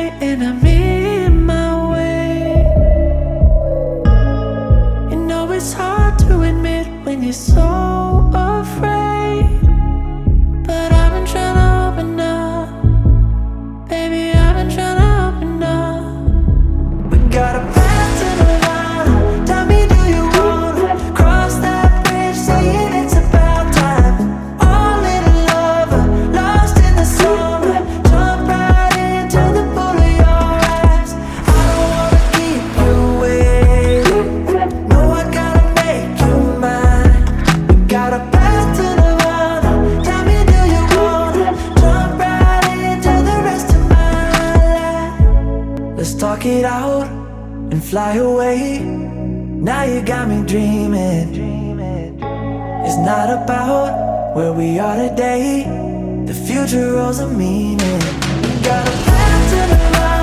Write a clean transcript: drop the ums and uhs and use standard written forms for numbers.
way and I'm in my way. You know it's hard to admit when you're so afraid, but I've been trying to open up. Baby, I've been trying to open up. We got a path to the line. Tell me, do you wanna cross that bridge? Saying it's about time. All in love, lost in the summer. Jump right into the pool of your eyes. I don't wanna keep you waiting. No, I gotta make you mine. We got a path to the line. Tell me, do you wanna jump right into the rest of my life? Let's talk it out and fly away. Now you got me dreaming. It's not about where we are today. The future holds a meaning. We got a path to the light.